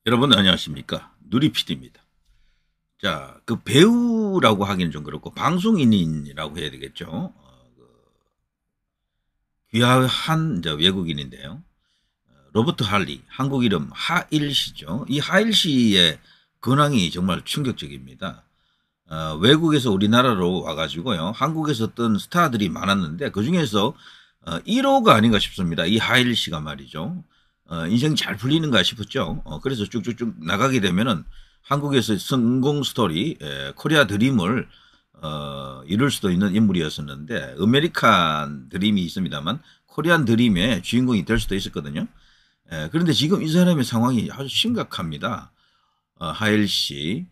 여러분 안녕하십니까? 누리PD입니다. 자, 그 배우라고 하기는 좀 그렇고 방송인이라고 해야 되겠죠. 귀화한 이제 외국인인데요. 로버트 할리, 한국 이름 하일 씨죠. 이 하일 씨의 근황이 정말 충격적입니다. 외국에서 우리나라로 와가지고요. 한국에서 어떤 스타들이 많았는데 그 중에서 1호가 아닌가 싶습니다. 이 하일 씨가 말이죠. 인생 잘 풀리는가 싶었죠. 그래서 쭉쭉쭉 나가게 되면은 한국에서 성공 스토리, 코리아 드림을 이룰 수도 있는 인물이었었는데 아메리칸 드림이 있습니다만 코리안 드림의 주인공이 될 수도 있었거든요. 그런데 지금 이 사람의 상황이 아주 심각합니다. 하일 씨.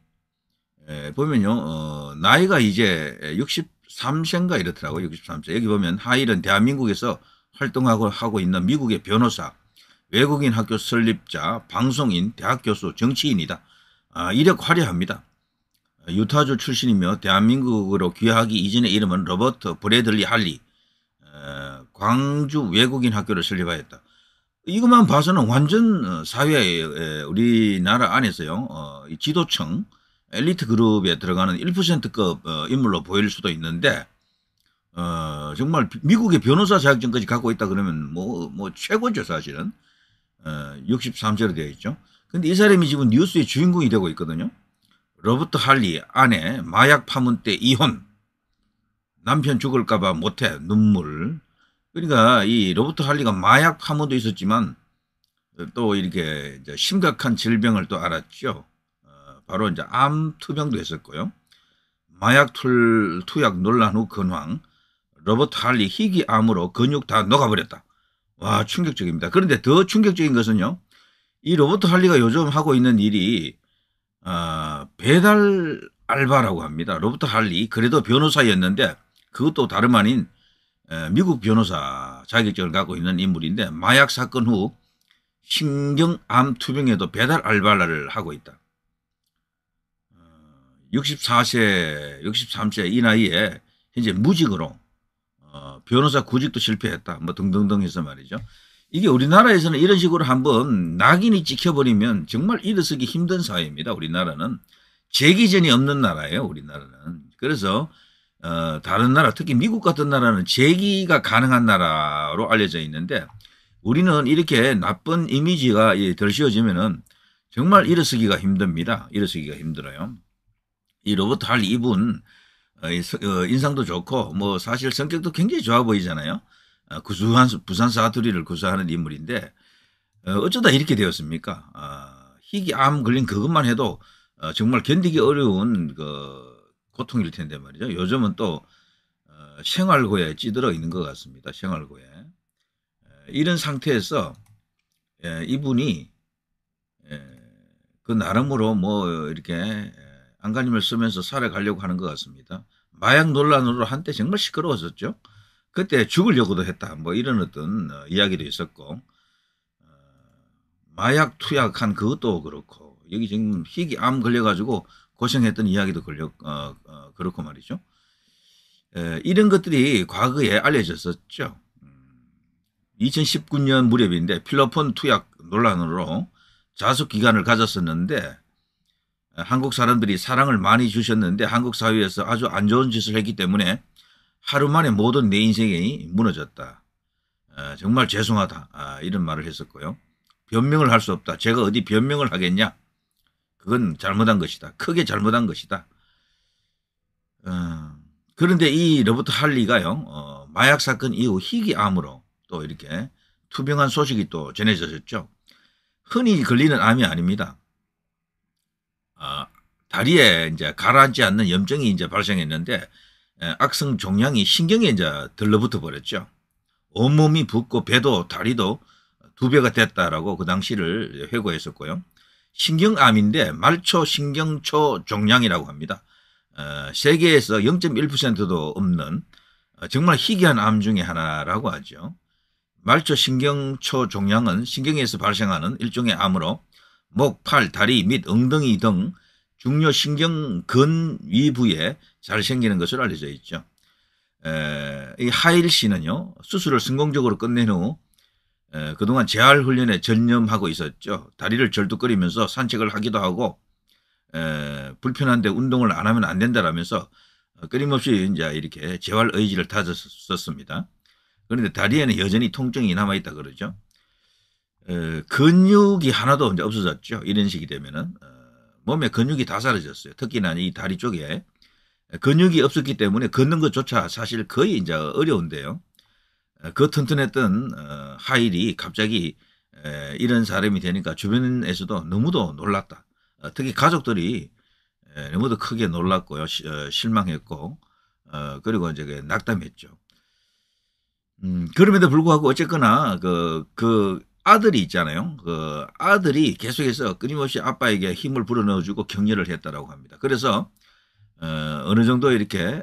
보면요, 나이가 이제 63세인가 이렇더라고요. 63세. 여기 보면 하일은 대한민국에서 활동하고 있는 미국의 변호사, 외국인 학교 설립자, 방송인, 대학 교수, 정치인이다. 이력 화려합니다. 유타주 출신이며 대한민국으로 귀화하기 이전의 이름은 로버트 브래들리 할리. 광주 외국인 학교를 설립하였다. 이것만 봐서는 완전 사회에 우리나라 안에서요. 지도층 엘리트 그룹에 들어가는 1%급 인물로 보일 수도 있는데 정말 미국의 변호사 자격증까지 갖고 있다 그러면 뭐 최고죠 사실은. 63세로 되어 있죠. 근데 이 사람이 지금 뉴스의 주인공이 되고 있거든요. 로버트 할리 아내 마약 파문 때 이혼, 남편 죽을까봐 못해 눈물. 그러니까 이 로버트 할리가 마약 파문도 있었지만 또 이렇게 이제 심각한 질병을 또 앓았죠. 바로 이제 암 투병도 했었고요. 마약 투약 논란 후 근황. 로버트 할리 희귀암으로 근육 다 녹아버렸다. 와, 충격적입니다. 그런데 더 충격적인 것은요. 이 로버트 할리가 요즘 하고 있는 일이 배달 알바라고 합니다. 로버트 할리 그래도 변호사였는데 그것도 다름 아닌 미국 변호사 자격증을 갖고 있는 인물인데 마약 사건 후 신경암 투병에도 배달 알바를 하고 있다. 64세, 63세 이 나이에 현재 무직으로 변호사 구직도 실패했다. 뭐 등등등 해서 말이죠. 이게 우리나라에서는 이런 식으로 한번 낙인이 찍혀버리면 정말 일어서기 힘든 사회입니다. 우리나라는 재기전이 없는 나라예요. 우리나라는. 그래서 다른 나라 특히 미국 같은 나라는 재기가 가능한 나라로 알려져 있는데 우리는 이렇게 나쁜 이미지가 덜씌워지면은 정말 일어서기가 힘듭니다. 일어서기가 힘들어요. 이 로버트 할리 이분 인상도 좋고 뭐 사실 성격도 굉장히 좋아 보이잖아요. 구수한 부산 사투리를 구사하는 인물인데 어쩌다 이렇게 되었습니까? 희귀암 걸린 그것만 해도 정말 견디기 어려운 그 고통일 텐데 말이죠. 요즘은 또 생활고에 찌들어 있는 것 같습니다. 생활고에. 이런 상태에서 이분이 그 나름으로 뭐 이렇게 안간힘을 쓰면서 살아가려고 하는 것 같습니다. 마약 논란으로 한때 정말 시끄러웠었죠. 그때 죽으려고도 했다. 뭐 이런 어떤 이야기도 있었고 마약 투약한 그것도 그렇고 여기 지금 희귀암 걸려가지고 고생했던 이야기도 그렇고 말이죠. 이런 것들이 과거에 알려졌었죠. 2019년 무렵인데 필로폰 투약 논란으로 자숙 기간을 가졌었는데 한국 사람들이 사랑을 많이 주셨는데 한국 사회에서 아주 안 좋은 짓을 했기 때문에 하루 만에 모든 내 인생이 무너졌다. 정말 죄송하다. 이런 말을 했었고요. 변명을 할 수 없다. 제가 어디 변명을 하겠냐. 그건 잘못한 것이다. 크게 잘못한 것이다. 그런데 이 로버트 할리가요. 마약 사건 이후 희귀암으로 또 이렇게 투병한 소식이 또 전해졌죠. 흔히 걸리는 암이 아닙니다. 다리에 이제 가라앉지 않는 염증이 이제 발생했는데 악성 종양이 신경에 이제 들러붙어 버렸죠. 온몸이 붓고 배도 다리도 2배가 됐다라고 그 당시를 회고했었고요. 신경암인데 말초 신경초 종양이라고 합니다. 세계에서 0.1%도 없는 정말 희귀한 암 중에 하나라고 하죠. 말초 신경초 종양은 신경에서 발생하는 일종의 암으로 목, 팔, 다리 및 엉덩이 등 중요 신경근 위부에 잘 생기는 것으로 알려져 있죠. 이 하일 씨는요 수술을 성공적으로 끝낸 후 그동안 재활 훈련에 전념하고 있었죠. 다리를 절뚝거리면서 산책을 하기도 하고 불편한데 운동을 안 하면 안 된다라면서 끊임없이 이제 이렇게 재활 의지를 다졌었습니다. 그런데 다리에는 여전히 통증이 남아있다 그러죠. 근육이 하나도 이제 없어졌죠. 이런 식이 되면은 몸에 근육이 다 사라졌어요. 특히나 이 다리 쪽에 근육이 없었기 때문에 걷는 것조차 사실 거의 이제 어려운데요. 그 튼튼했던 하일이 갑자기 이런 사람이 되니까 주변에서도 너무도 놀랐다. 특히 가족들이 너무도 크게 놀랐고요. 실망했고 그리고 이제 낙담했죠. 그럼에도 불구하고 어쨌거나 그 아들이 있잖아요. 그 아들이 계속해서 끊임없이 아빠에게 힘을 불어넣어주고 격려를 했다라고 합니다. 그래서 어느 정도 이렇게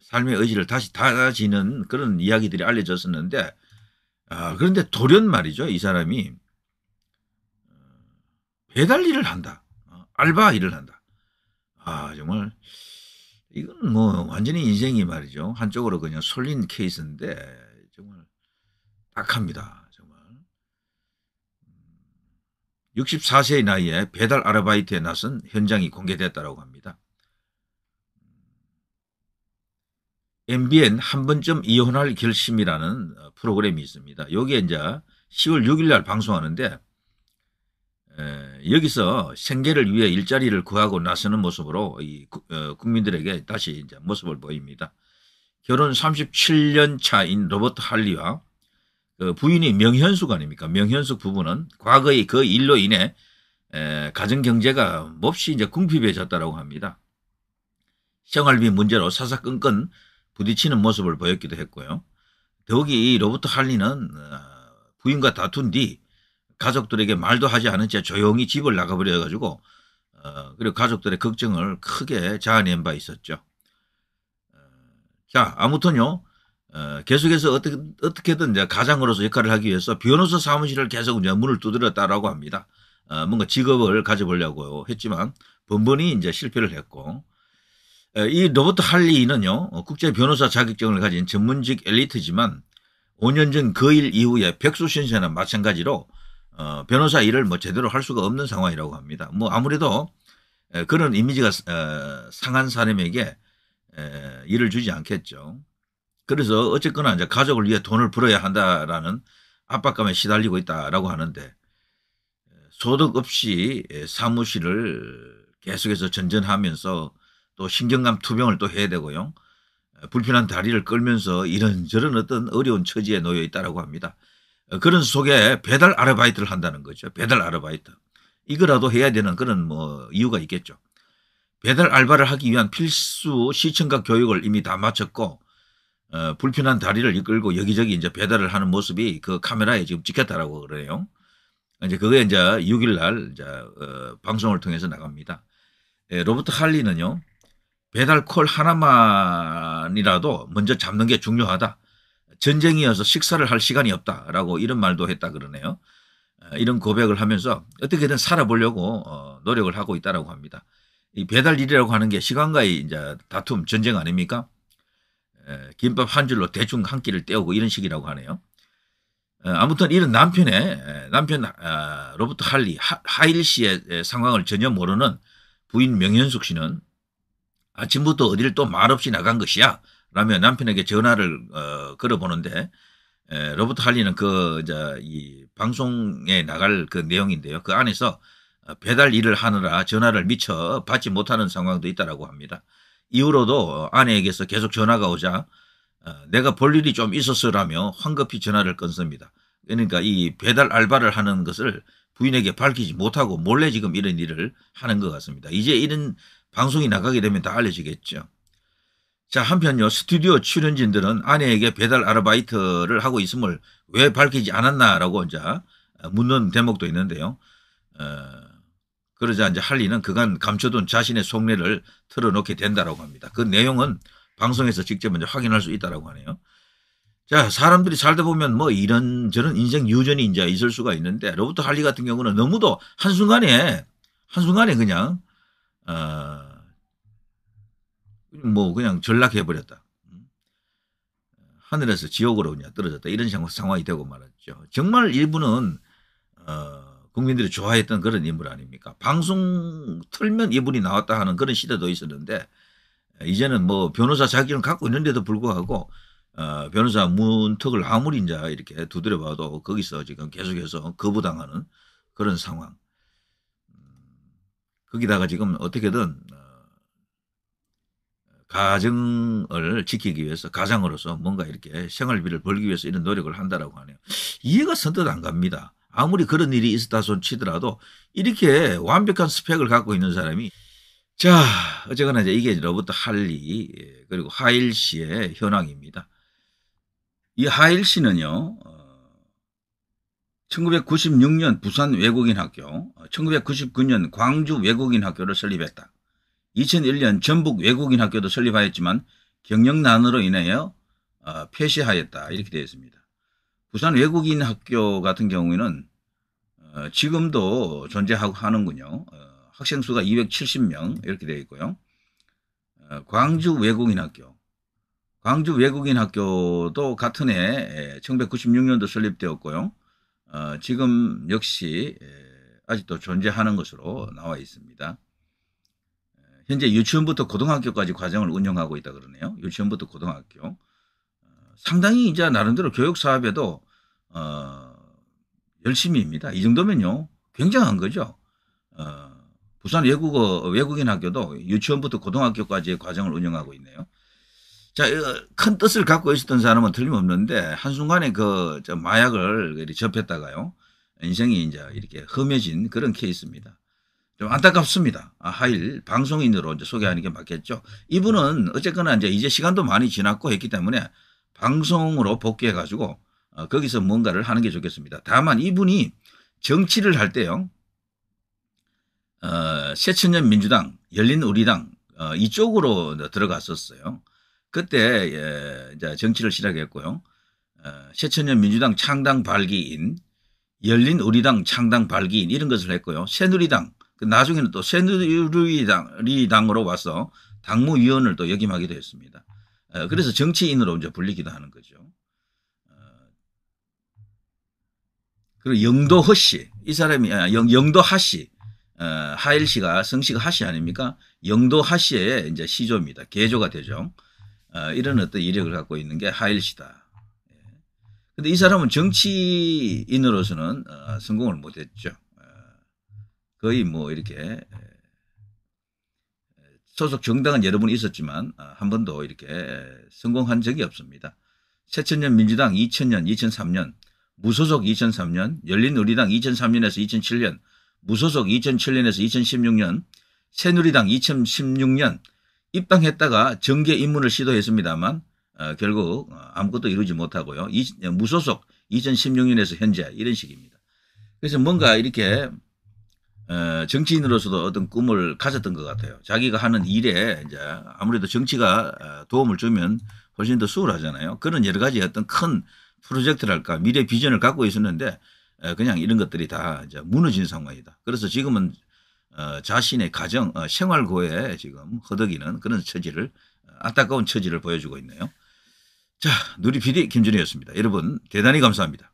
삶의 의지를 다시 다지는 그런 이야기들이 알려졌었는데 그런데 돌연 말이죠. 이 사람이 배달 일을 한다. 알바 일을 한다. 정말 이건 뭐 완전히 인생이 말이죠. 한쪽으로 그냥 쏠린 케이스인데 정말 딱합니다. 정말. 64세의 나이에 배달 아르바이트에 나선 현장이 공개됐다고 합니다. MBN 한 번쯤 이혼할 결심이라는 프로그램이 있습니다. 여기에 이제 10월 6일 날 방송하는데 여기서 생계를 위해 일자리를 구하고 나서는 모습으로 국민들에게 다시 이제 모습을 보입니다. 결혼 37년 차인 로버트 할리와 그 부인이 명현숙 아닙니까? 명현숙 부부는 과거의 그 일로 인해 가정 경제가 몹시 이제 궁핍해졌다고 합니다. 생활비 문제로 사사건건 부딪히는 모습을 보였기도 했고요. 더욱이 이 로버트 할리는 부인과 다툰 뒤 가족들에게 말도 하지 않은 채 조용히 집을 나가버려 가지고 그리고 가족들의 걱정을 크게 자아낸 바 있었죠. 자, 아무튼요. 계속해서 어떻게든 이제 가장으로서 역할을 하기 위해서 변호사 사무실을 계속 이제 문을 두드렸다라고 합니다. 뭔가 직업을 가져보려고 했지만 번번이 이제 실패를 했고 이 로버트 할리는요 국제 변호사 자격증을 가진 전문직 엘리트지만 5년 전 그 일 이후에 백수 신세나 마찬가지로 변호사 일을 뭐 제대로 할 수가 없는 상황이라고 합니다. 뭐 아무래도 그런 이미지가 상한 사람에게 일을 주지 않겠죠. 그래서 어쨌거나 이제 가족을 위해 돈을 벌어야 한다라는 압박감에 시달리고 있다라고 하는데 소득 없이 사무실을 계속해서 전전하면서 또 신경감 투병을 또 해야 되고요. 불편한 다리를 끌면서 이런저런 어떤 어려운 처지에 놓여 있다라고 합니다. 그런 속에 배달 아르바이트를 한다는 거죠. 배달 아르바이트. 이거라도 해야 되는 그런 뭐 이유가 있겠죠. 배달 알바를 하기 위한 필수 시청각 교육을 이미 다 마쳤고 불편한 다리를 이끌고 여기저기 이제 배달을 하는 모습이 그 카메라에 지금 찍혔다라고 그래요. 이제 그게 이제 6일 날 이제 방송을 통해서 나갑니다. 로버트 할리는요. 배달 콜 하나만이라도 먼저 잡는 게 중요하다. 전쟁이어서 식사를 할 시간이 없다라고 이런 말도 했다 그러네요. 이런 고백을 하면서 어떻게든 살아보려고 노력을 하고 있다라고 합니다. 이 배달 일이라고 하는 게 시간과의 이제 다툼, 전쟁 아닙니까? 김밥 한 줄로 대충 한 끼를 때우고 이런 식이라고 하네요. 아무튼 이런 남편 로버트 할리 하일 씨의 상황을 전혀 모르는 부인 명현숙 씨는 아침부터 어디를 또 말없이 나간 것이야 라며 남편에게 전화를 걸어보는데 로버트 할리는 이 방송에 나갈 그 내용인데요. 그 안에서 배달 일을 하느라 전화를 미처 받지 못하는 상황도 있다라고 합니다. 이후로도 아내에게서 계속 전화가 오자 내가 볼 일이 좀 있었으라며 황급히 전화를 끊습니다. 그러니까 이 배달 알바를 하는 것을 부인에게 밝히지 못하고 몰래 지금 이런 일을 하는 것 같습니다. 이제 이런 방송이 나가게 되면 다 알려지겠죠. 자, 한편요 스튜디오 출연진들은 아내에게 배달 아르바이트를 하고 있음을 왜 밝히지 않았나라고 이제 묻는 대목도 있는데요. 그러자 이제 할리는 그간 감춰둔 자신의 속내를 털어놓게 된다라고 합니다. 그 내용은 방송에서 직접 이제 확인할 수 있다라고 하네요. 자, 사람들이 살다 보면 뭐 이런저런 인생 유전이 이제 있을 수가 있는데 로버트 할리 같은 경우는 너무도 한순간에 그냥 뭐 그냥 전락해 버렸다. 하늘에서 지옥으로 그냥 떨어졌다 이런 상황이 되고 말았죠. 정말 일부는 국민들이 좋아했던 그런 인물 아닙니까? 방송 틀면 이분이 나왔다 하는 그런 시대도 있었는데 이제는 뭐 변호사 자격을 갖고 있는데도 불구하고 변호사 문턱을 아무리 이제 이렇게 두드려봐도 거기서 지금 계속해서 거부당하는 그런 상황. 거기다가 지금 어떻게든 가정을 지키기 위해서 가장으로서 뭔가 이렇게 생활비를 벌기 위해서 이런 노력을 한다라고 하네요. 이해가 선뜻 안 갑니다. 아무리 그런 일이 있었다 손 치더라도 이렇게 완벽한 스펙을 갖고 있는 사람이 자 어쨌거나 이제 이게 로버트 할리 그리고 하일 씨의 현황입니다. 이 하일 씨는요 1996년 부산 외국인 학교, 1999년 광주 외국인 학교를 설립했다. 2001년 전북 외국인 학교도 설립하였지만 경영난으로 인하여 폐쇄하였다. 이렇게 되어 있습니다. 부산 외국인 학교 같은 경우에는 지금도 존재하고 하는군요. 학생 수가 270명 이렇게 되어 있고요. 광주 외국인 학교. 광주 외국인 학교도 같은 해 1996년도 설립되었고요. 지금 역시 아직도 존재하는 것으로 나와 있습니다. 현재 유치원부터 고등학교까지 과정을 운영하고 있다 그러네요. 유치원부터 고등학교. 상당히 이제 나름대로 교육 사업에도 열심히입니다. 이 정도면요 굉장한 거죠. 부산 외국인 학교도 유치원부터 고등학교까지의 과정을 운영하고 있네요. 자, 큰 뜻을 갖고 있었던 사람은 틀림없는데 한순간에 그 마약을 접했다가요 인생이 이제 이렇게 험해진 그런 케이스입니다. 좀 안타깝습니다. 하일 방송인으로 이제 소개하는 게 맞겠죠. 이분은 어쨌거나 이제 시간도 많이 지났고 했기 때문에 방송으로 복귀해 가지고 거기서 뭔가를 하는 게 좋겠습니다. 다만 이분이 정치를 할 때요 새천년 민주당, 열린우리당 이쪽으로 들어갔었어요. 그때 이제 정치를 시작했고요. 새천년 민주당 창당 발기인, 열린우리당 창당 발기인 이런 것을 했고요. 새누리당 나중에는 또 새누리당으로 와서 당무위원을 또 역임하게 되었습니다. 그래서 정치인으로 이제 불리기도 하는 거죠. 그리고 영도허 씨, 이 사람이 영도하 씨, 하일 씨가 성씨가 하씨 아닙니까? 영도하 씨의 이제 시조입니다. 계조가 되죠. 이런 어떤 이력을 갖고 있는 게 하일 씨다. 근데 이 사람은 정치인으로서는 성공을 못했죠. 거의 뭐 이렇게 소속 정당은 여러 번 있었지만 한 번도 이렇게 성공한 적이 없습니다. 새천년 민주당 2000년, 2003년, 무소속 2003년, 열린우리당 2003년에서 2007년, 무소속 2007년에서 2016년, 새누리당 2016년 입당했다가 정계 입문을 시도했습니다만 결국 아무것도 이루지 못하고요. 무소속 2016년에서 현재 이런 식입니다. 그래서 뭔가 이렇게 정치인으로서도 어떤 꿈을 가졌던 것 같아요. 자기가 하는 일에 이제 아무래도 정치가 도움을 주면 훨씬 더 수월하잖아요. 그런 여러 가지 어떤 큰 프로젝트랄까 미래 비전을 갖고 있었는데 그냥 이런 것들이 다 이제 무너진 상황이다. 그래서 지금은 자신의 가정 생활고에 지금 허덕이는 그런 처지를 안타까운 처지를 보여주고 있네요. 자, 누리 PD 김준희였습니다. 여러분 대단히 감사합니다.